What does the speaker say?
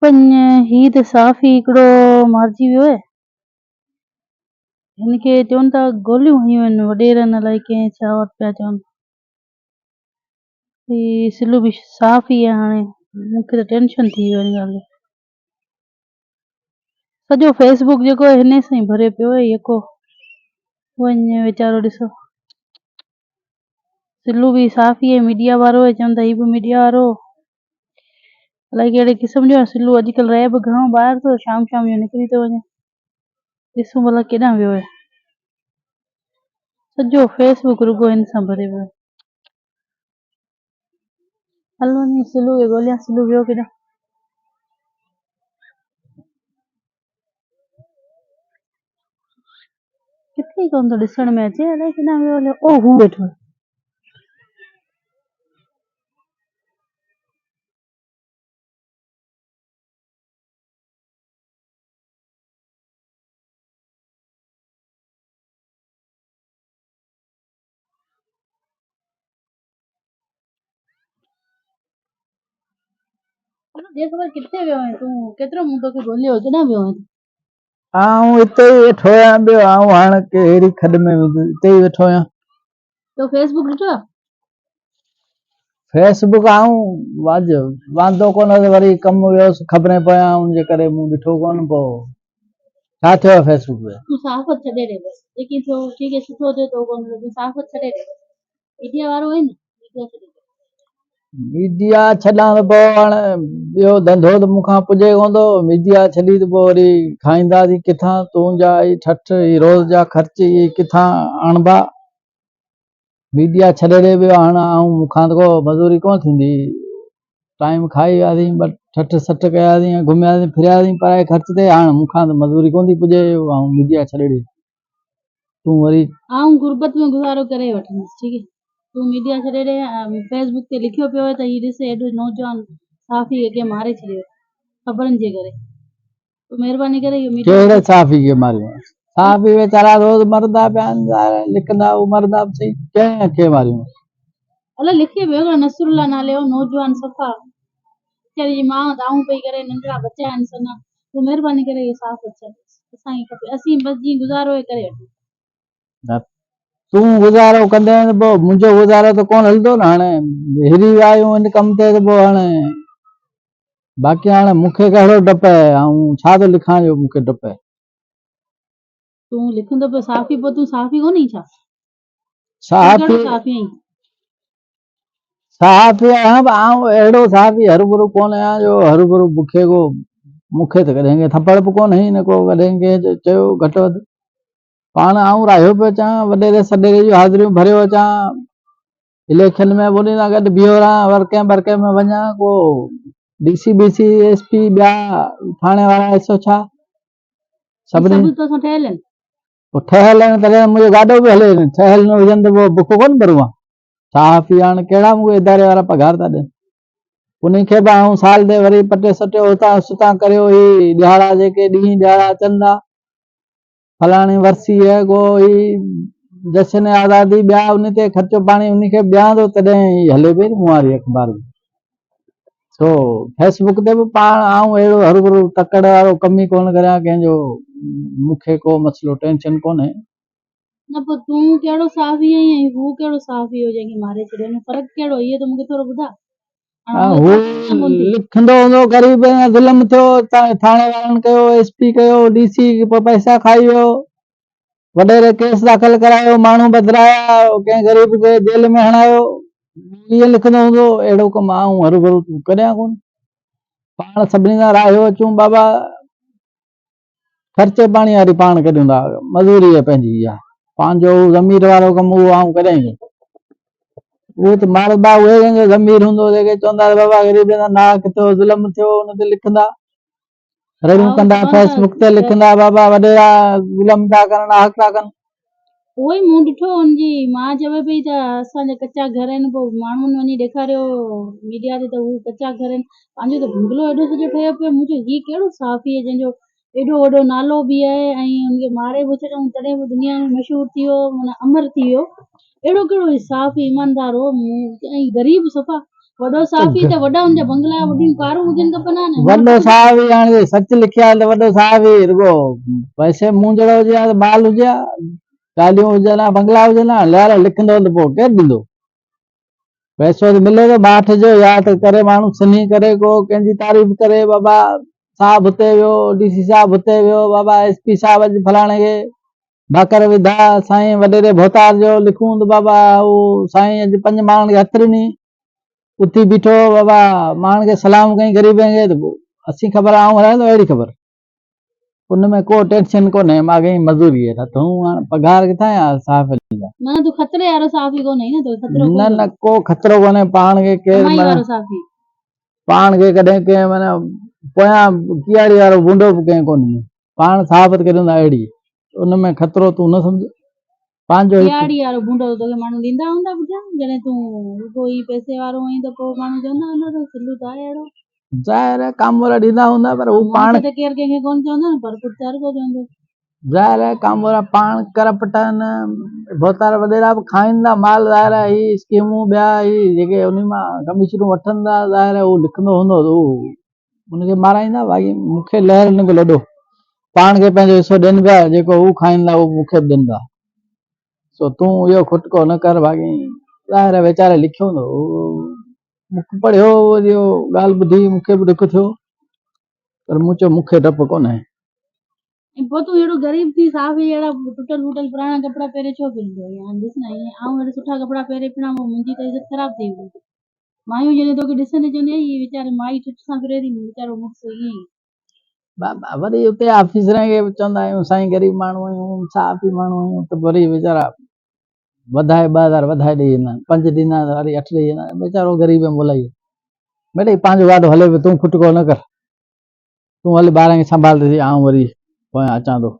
पण ही त साफ़ ई हिकिड़ो मारिजी वियो आहे। हिनखे चवनि था गोलियूं हयूं आहिनि वॾेरनि अलाए कंहिं छा वटि पिया चवनि। ही सिलू बि साफ़ ई आहे हाणे। मूंखे त टेंशन थी वियो हिन ॻाल्हि जो। सॼो फेसबुक जेको आहे हिन सां ई भरे पियो आहे यको। वञ वीचारो ॾिसो। सिलू बि साफ़ ई आहे, मीडिया वारो आहे, चवनि था ही बि मीडिया वारो। अलाए कहिड़े क़िस्म जो आहे सिलू। अॼुकल्ह रहे बि घणो ॿाहिरि थो, शाम शाम जो निकिरी थो वञे। ॾिसूं भला केॾां वियो आहे। सॼो फेसबुक रुॻो हिन सां भरे पियो आहे। हल वञी सिलू खे ॻोल्हियां, सिलू वियो केॾां। किथे कोन थो ॾिसण में अचे, अलाए केॾां वियो हलियो। ओ हू वेठो आहे। जे ख़बर किथे वियो आहे तूं? केतिरो मूं तोखे ॻोल्हियो, केॾां वियो आहे? आऊं हिते ई वेठो आहियां ॿियो आऊं हाणे कहिड़ी खॾ में हिते ई वेठो आहियां। तो फेसबुक ॾिठो आहे? फेसबुक आऊं वांदो कोन हुयो, वरी कमु वियोसि ख़बरें पिया उनजे करे मूं ॾिठो कोन। पोइ छा थियो आहे फेसबुक में? तूं साफ़ छॾे ॾे बसि। जेकी थियो ठीकु आहे, सुठो थियो तो कोन, तूं साफ़ छॾे ॾे। मीडिया वारो आहे न, मीडिया छॾे ॾे। मीडिया छॾां त पोइ हाणे ॿियो धंधो त मूंखां पुॼे कोन थो। मीडिया छॾी त पोइ वरी खाईंदासीं किथां? तुंहिंजा ई ठठ रोज़ जा ख़र्च इहे किथां आणिबा? मीडिया छॾे ॾे वियो हाणे ऐं मूंखां त को मज़ूरी कोन थींदी। टाइम खाई वियासीं, ठठ सठ कयासीं, घुमियासीं फिरियासीं पराए ख़र्च ते। हाणे मूंखां त मज़ूरी कोन थी पुॼे ऐं मीडिया छॾे ॾे। तूं वरी आऊं गुरबत में गुज़ारो करे वठंदसि, ठीकु है। तूं मीडिया छॾे ॾे। फेसबुक ते लिखियो पियो आहे त हीउ ॾिस एॾो नौजवान साफ़ी खे मारे छॾियो ख़बरनि जे करे। तूं महिरबानी करे इहो मीडिया कहिड़े साफ़ी खे मारियो? साफ़ी वीचारा रोज़ मरंदा पिया आहिनि, लिखंदा उहो मरंदा बि सही। कंहिं खे मारियूं? अलाए लिखियो पियो आहे नसरुल्ला नाले जो नौजवान सफ़ा वीचारी जी मां दाऊं पई करे, नंढड़ा बच्चा आहिनि सना। तूं महिरबानी करे इहो साफ़ छॾ। असांखे खपे, असीं बसि जीअं गुज़ारो ई करे वठूं। तूं गुज़ारो कंदे त पोइ मुंहिंजो गुज़ारो त कोन हलंदो न। हाणे हिरी विया आहियूं हिन कम ते त पोइ हाणे बाक़ी हाणे मूंखे कहिड़ो डपु आहे ऐं छा थो लिखां जो मूंखे डपु आहे? तूं लिखंदो पियो साफ़ी, पोइ तूं साफ़ी कोन्हे छा? साफ़ी साफ़ी साफ़ी आहियां, आऊं अहिड़ो साफ़ी हरू कोन आहियां जो हरू बुखे को। मूंखे त कॾहिं थप्पड़ बि कोन हई न को कॾहिं कंहिं चयो घटि वधि। पाण आऊं राहियो पियो अचां, वॾेरे सॾेरे जूं हाज़िरियूं भरियो अचां, इलेक्शन में उन सां गॾु बीहो रहां, वर्के में वञा, को डीसी बीसी एसपी ॿिया थाणे वारा ॾिसो छा सभिनी ठहियल आहिनि। पोइ ठहियल आहिनि तॾहिं मुंहिंजो गाॾो बि हले। ठहियल न हुजनि त पोइ बुख कोन भरूं आहे। साफ़ी हाणे कहिड़ा मूंखे इदारे वारा पघार था ॾियनि। उन खे बि आऊं साल ते वरी पटे सटियो हुतां सुतां करियो। ही ॾियारा जेके ॾींहं ॾियारा अचनि था, फलाणी वरसी है को ही जश्न आज़ादी, ॿिया उन ते ख़र्चो पाणी उन खे ॾियां थो तॾहिं हले पई मुहारी अख़बार में। छो फेसबुक ते बि पाण आऊं अहिड़ो हरू तकड़ वारो कम ई कोन करियां कंहिंजो। मूंखे को मसइलो टेंशन कोन्हे। न पोइ तूं कहिड़ो साफ़ी आहीं ऐं हू कहिड़ो साफ़ी हो जंहिंखे मारे छॾियो? हिन फ़र्क़ु कहिड़ो? इहो त मूंखे थोरो ॿुधाए। लिखंदो हूंदो ग़रीब ज़ुल्म थियो, थाणे वारनि कयो, एसपी कयो, डीसी पैसा खाई वियो, वॾेरे केस दाख़िल करायो, माण्हू बदिराया, कंहिं ग़रीब खे जेल में हणायो, इहो लिखंदो हूंदो। अहिड़ो कमु आऊं हरू करियां कोन। पाण सभिनी सां राहियो अचूं बाबा, ख़र्चे पाणी वारी पाण कढूं था, मज़ूरी आहे पंहिंजी इहा। पंहिंजो ज़मीर वारो कमु उहो आऊं करियां ई। उहो त मारबा उहे जंहिंजो ज़मीर हूंदो, जेके चवंदा बाबा ग़रीब सां नाहक थियो, ज़ुल्म थियो, हुन ते लिखंदा, रड़ियूं कंदा, फेसबुक ते लिखंदा, बाबा वॾेरा ज़ुल्म था कनि, नाहक था कनि। उहो ई मूं ॾिठो हुनजी मां चवे पई त असांजा कचा घर आहिनि। पोइ माण्हुनि वञी ॾेखारियो मीडिया ते त हू कचा घर आहिनि। पंहिंजो त बंगलो एॾो सॼो ठहियो पियो। मुंहिंजो हीउ कहिड़ो साफ़ी आहे जंहिंजो एॾो वॾो नालो बि आहे ऐं हुनखे मारे बि छॾियऊं तॾहिं बि दुनिया में मशहूरु थी वियो, माना अमर थी वियो। अहिड़ो कहिड़ो साफ़ ईमानदार हो ऐं ग़रीब सफ़ा वॾो साफ़ी त वॾा हुनजा बंगला वॾियूं कारूं हुजनि खपनि न। वॾो साहब ई हाणे सच लिखिया त वॾो साहब ई रुगो पैसे मूंझड़ो हुजे हा त माल हुजे हा, गाॾियूं हुजनि हा, बंगला हुजनि हा, लहर लिखंदो त पोइ केरु ॾींदो? पैसो त मिले थो माठ जो, या त करे माण्हू सुनी करे को कंहिंजी तारीफ़ करे बाबा साहब हुते वियो, डीसी साहब हुते वियो, बाबा एसपी साहब अॼु फलाणे खे भाकर विधा, साईं वॾेरे भोतार जो लिखूं त बाबा उहो साईं अॼु 5 माण्हुनि खे हथ ॾिनी, उथी बीठो बाबा माण्हुनि खे सलाम कई ग़रीबनि खे, त पोइ असीं ख़बर आऊं हलायां थो अहिड़ी ख़बर। उनमें को टेंशन कोन्हे, मां कई मज़दूरी आहे, न त हूं हाणे पघार किथां या साहब माना तू खतरे वारो साफ़ी कोन्हे न, तो खतरो न न को खतरो कोन्हे, पाण खे केरु कमाई माना वारो साफ़ी। पाण खे कॾहिं कंहिं माना पोयां कियाड़ी वारो बूंडो बि कंहिं कोन्हे, पाण साबित करियूं था अहिड़ी, उनमें खतरो तूं न सम्झ। पंहिंजो कियाड़ी वारो बूंडो तोखे माण्हू ॾींदा हूंदा पुठियां, जॾहिं तूं कोई पैसे वारो आहीं त पोइ माण्हू चवंदा हूंदा त सिलू त आहे अहिड़ो। ज़ाहिर आहे कम वारा ॾींदा हूंदा, पर हू पाण त केरु कंहिंखे कोन चवंदो न, पर पुठि हर को चवंदो। ज़ाहिर आहे कम वारा पाण करप्ट आहिनि, भोतार वॾेरा बि खाइनि था माल, ज़ाहिर आहे ही स्कीमूं ॿिया ही जेके उन मां कमीशनूं वठनि था, ज़ाहिर आहे उहो लिखंदो हूंदो त उहो उनखे माराईंदा। बाक़ी मूंखे लहर हिन खे लॾो, पाण खे पंहिंजो हिसो ॾियनि पिया, जेको हू खाइनि था उहो मूंखे बि ॾियनि था, सो तूं इहो खुटको न कर। बाक़ी ज़ाहिर आहे वीचारे लिखियो हूंदो, मूंखे पढ़ियो इहो ॻाल्हि ॿुधी मूंखे बि ॾुख थियो, पर मूं चयो मूंखे डपु कोन्हे। पोइ तूं अहिड़ो ग़रीब थी साफ़ी अहिड़ा टुटल फुटल पुराणा कपिड़ा पहिरे छो फिरंदो? ॾिस न ईअं आऊं अहिड़ा सुठा कपिड़ा पहिरे फिरां, मुंहिंजी त इज़त ख़राब थी वेंदी। मायूं जॾहिं तोखे ॾिसंदी चवंदी इहे वीचारे माई ठिठ सां फिरे थी, वीचारो मुड़ुसु ईअं ई। बाबा वरी उते ऑफिसर खे चवंदा आहियूं साईं गरीब माण्हू आहियूं, साफ़ी माण्हू आहियूं, त वरी वीचारा वधाए 2000 वधाए ॾेई वेंदा आहिनि, 5 ॾींदा त वरी 8 ॾेई वेंदा आहिनि, वीचारो ग़रीब मुलाई। मिड़ई पंहिंजो वाॾो हले पियो, तूं खुटको न कर, तूं हल ॿारनि खे संभालंदी, आऊं वरी पोयां अचां थो।